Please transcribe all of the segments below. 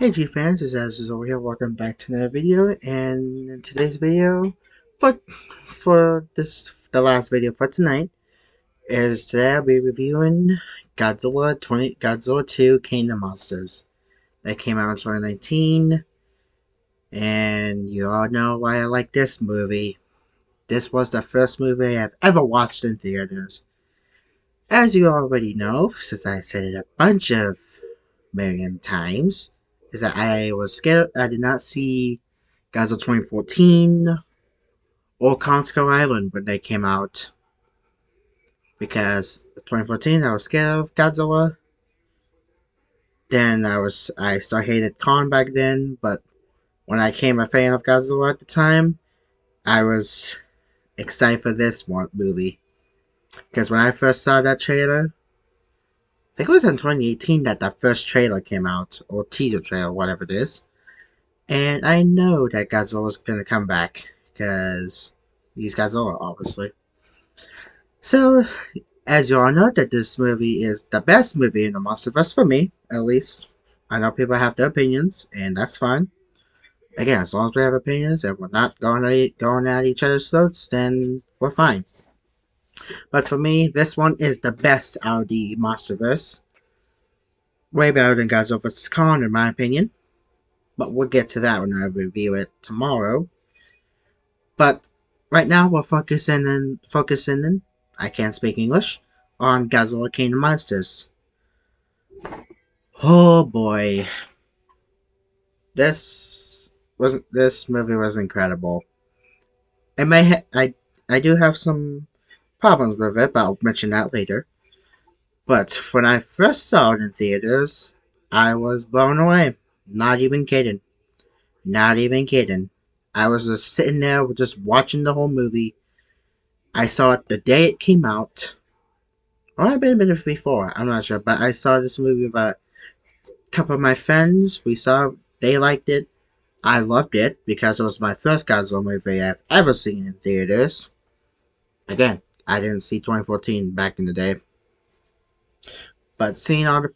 Hey G fans, it's Az over here. Welcome back to another video. And in today's video, for the last video for tonight is today I'll be reviewing Godzilla 2 King of Monsters that came out in 2019. And you all know why I like this movie. This was the first movie I've ever watched in theaters. As you already know, since I said it a bunch of million times, is that I was scared. I did not see Godzilla 2014 or Conquer Island when they came out because 2014 I was scared of Godzilla. Then I still hated Kong back then, but when I became a fan of Godzilla at the time, I was excited for this one movie because when I first saw that trailer, I think it was in 2018 that the first trailer came out or teaser trailer, whatever it is, and I know that Godzilla was gonna come back because he's Godzilla, obviously. So as you all know, that this movie is the best movie in the Monsterverse for me, at least. I know people have their opinions, and that's fine. Again, as long as we have opinions and we're not going at each other's throats, then we're fine. But for me, this one is the best out of the Monsterverse. Way better than Godzilla vs. Kong, in my opinion. But we'll get to that when I review it tomorrow. But right now, we're focusing in. I can't speak English on Godzilla King of Monsters. Oh boy, this movie was incredible. I do have some problems with it, but I'll mention that later. But when I first saw it in theaters, I was blown away. Not even kidding. Not even kidding. I was just sitting there, just watching the whole movie. I saw it the day it came out. Or I've been a bit before, I'm not sure. But I saw this movie with a couple of my friends. They liked it. I loved it because it was my first Godzilla movie I've ever seen in theaters. Again, I didn't see 2014 back in the day. But seeing all the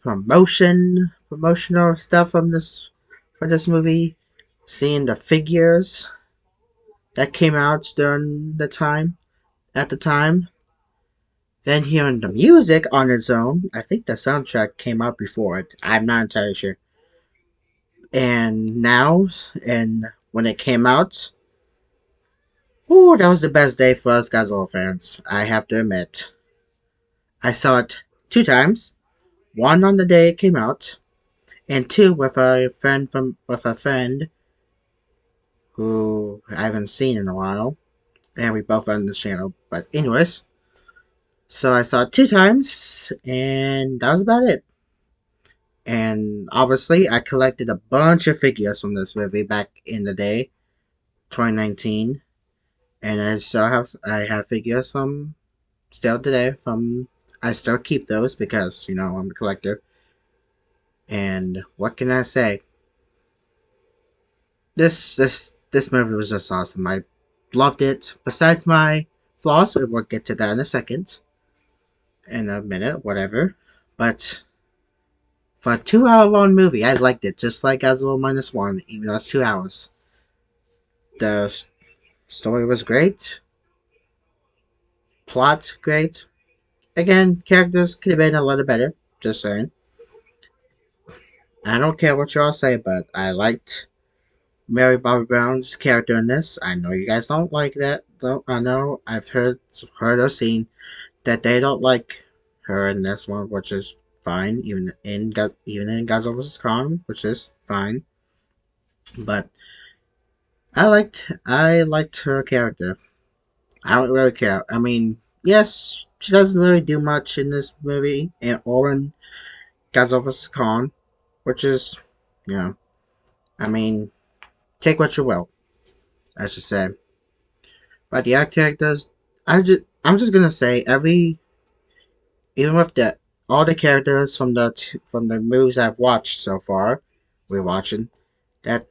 promotional stuff for this movie, seeing the figures that came out at the time, then hearing the music on its own. I think the soundtrack came out before it. I'm not entirely sure. And now, and when it came out, ooh, that was the best day for us Godzilla fans, I have to admit. I saw it two times. One on the day it came out, and two with a friend who I haven't seen in a while, and we both on the channel. But anyways, so I saw it two times, and that was about it. And obviously, I collected a bunch of figures from this movie back in the day, 2019, and I have figures from still today. From I still keep those because I'm a collector. And what can I say? This movie was just awesome. I loved it. Besides my flaws, we'll get to that in a minute, whatever. But for a 2 hour long movie, I liked it just like Godzilla minus one, even though it's 2 hours. The story was great, plot great. Again, characters could have been a little better. Just saying. I don't care what y'all say, but I liked Mary Bobby Brown's character in this. I know you guys don't like that. Though I know I've heard or seen that they don't like her in this one, which is fine. Even in Godzilla vs Kong, which is fine. But I liked her character. I don't really care. I mean, yes, she doesn't really do much in this movie or in Godzilla vs Kong, which is, you know, I mean, take what you will. I should say. But the other characters, I'm just gonna say even with the all the characters from the movies I've watched so far, we're watching that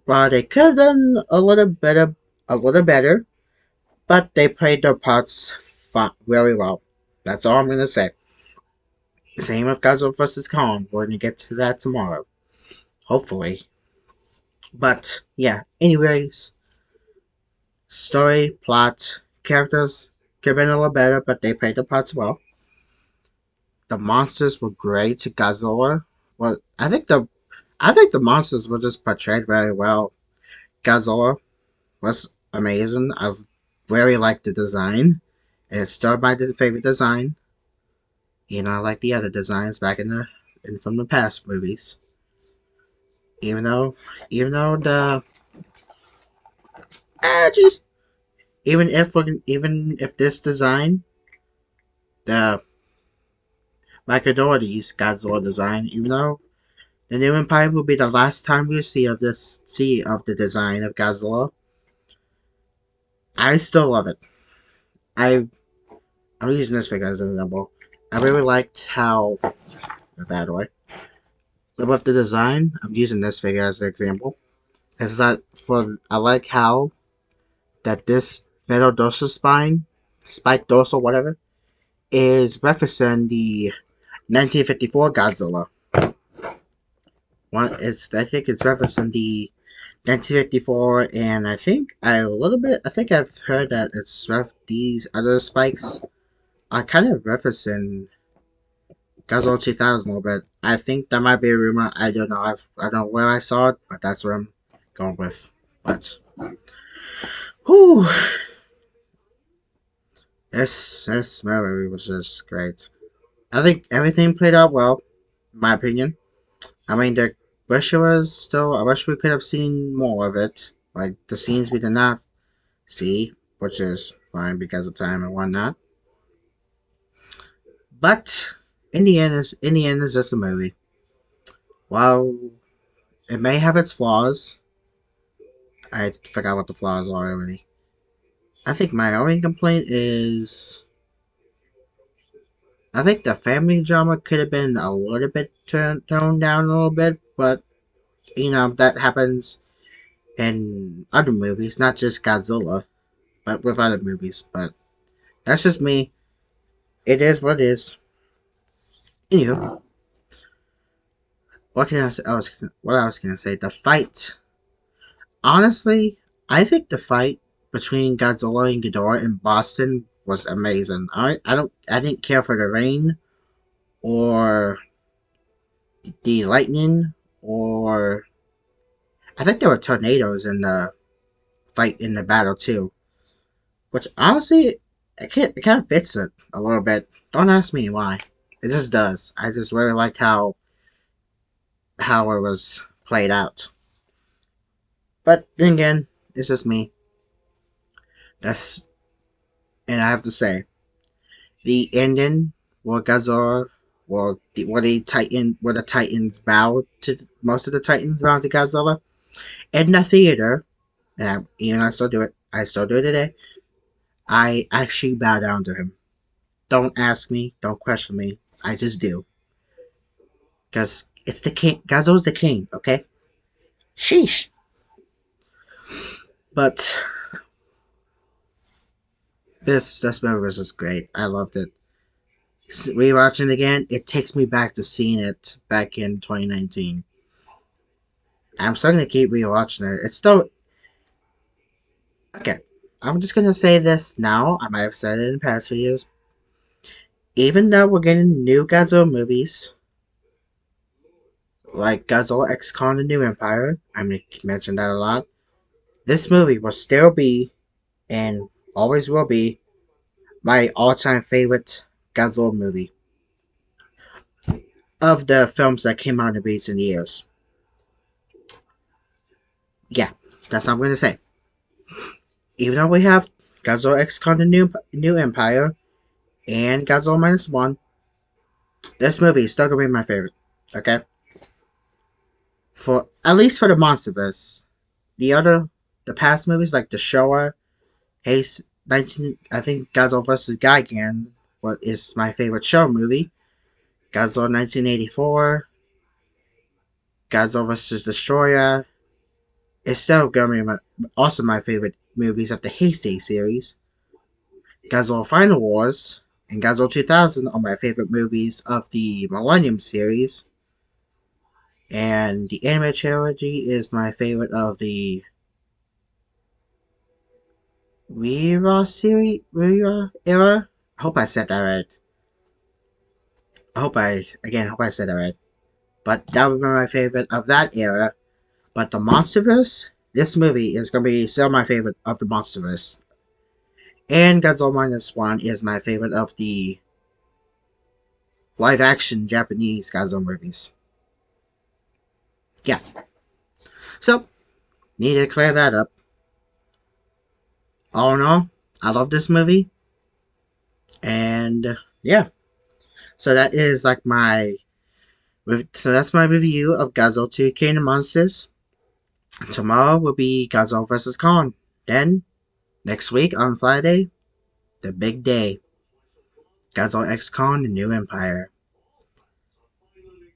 while they could have done a little better, but they played their parts very well. That's all I'm gonna say. Same with Godzilla vs Kong. We're gonna get to that tomorrow. hopefully. But yeah, anyways, story, plot, characters could have been a little better, but they played the parts well. The monsters were great. Godzilla, well, I think the monsters were just portrayed very well. Godzilla was amazing. I really liked the design, and it's still my favorite design. You know, like the other designs back from the past movies. Even though, even though the just even if this design, the Michael Dougherty's Godzilla design, even though the new Empire will be the last time we see of the design of Godzilla, I still love it. I I'm using this figure as an example. I really liked how that way. With the design, I'm using this figure as an example. Is that for I like how that this metal dorsal spike dorsal, whatever, is referencing the 1954 Godzilla. I think it's referencing the 1954, and I think I've heard that these other spikes are kind of referencing Godzilla 2000 a little bit. I think that might be a rumor. I don't know. I don't know where I saw it, but that's what I'm going with. But, whew, this movie was just great. I think everything played out well, in my opinion. I mean, I wish we could have seen more of it. Like, the scenes we did not see, which is fine because of time and whatnot. But, in the end, it's just a movie. While it may have its flaws, I forgot what the flaws are already. I think my only complaint is I think the family drama could have been a little bit toned down a little bit, but you know that happens in other movies, not just Godzilla, but with other movies. But that's just me. It is what it is. Anywho, what can I say? What I was gonna say. The fight. Honestly, I think the fight between Godzilla and Ghidorah in Boston was amazing. I didn't care for the rain or the lightning or I think there were tornadoes in the fight in the battle too. Which honestly, it kind of fits it a little bit. Don't ask me why. It just does. I just really like how it was played out. But then again, it's just me. That's and I have to say the ending where Godzilla where the Titans bow to most of the Titans bow to Godzilla in the theater, and even I still do it. I still do it today. I actually bow down to him. Don't ask me. Don't question me. I just do. Because it's the king. Godzilla's the king, okay? Sheesh. But this movie was just great. I loved it. Rewatching it again, it takes me back to seeing it back in 2019. I'm still gonna keep rewatching it. It's still okay. I'm just gonna say this now. I might have said it in past videos. Even though we're getting new Godzilla movies, like Godzilla X Kong the New Empire, I'm gonna mention that a lot. This movie will still be, and always will be, my all-time favorite Godzilla movie of the films that came out in recent years. Yeah, that's what I'm gonna say. Even though we have Godzilla X Kong the New Empire and Godzilla Minus One, this movie is still gonna be my favorite. Okay, for at least for the Monsterverse. The past movies like the Showa, Haste, 19, I think Godzilla vs. Gigan, what is my favorite show movie. Godzilla 1984, Godzilla vs. Destroyer. It's still gonna be also my favorite movies of the Heisei series. Godzilla Final Wars and Godzilla 2000 are my favorite movies of the Millennium series. And the anime trilogy is my favorite of the Rira series, Rira era. I hope I said that right. Hope I said that right. But that would be my favorite of that era. But the Monsterverse, this movie is gonna be still my favorite of the Monsterverse. And Godzilla Minus One is my favorite of the live action Japanese Godzilla movies. Yeah. So, need to clear that up. All in all, I love this movie. And yeah. So that is like so that's my review of Godzilla 2 King of Monsters. Tomorrow will be Godzilla vs. Kong. Then, next week on Friday, the big day. Godzilla X Kong, the New Empire.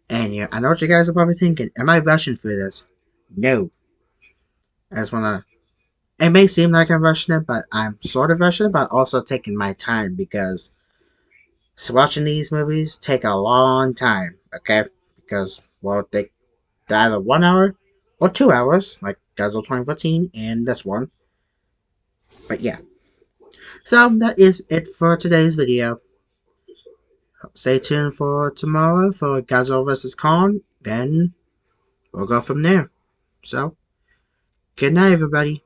And yeah, I know what you guys are probably thinking. Am I rushing through this? No. I just wanna. It may seem like I'm rushing it, but I'm sort of rushing it, but also taking my time because watching these movies take a long time. Okay, because well, they're either 1 hour or 2 hours, like Godzilla 2014 and this one. But yeah, so that is it for today's video. Stay tuned for tomorrow for Godzilla vs. Kong. Then we'll go from there. So, good night, everybody.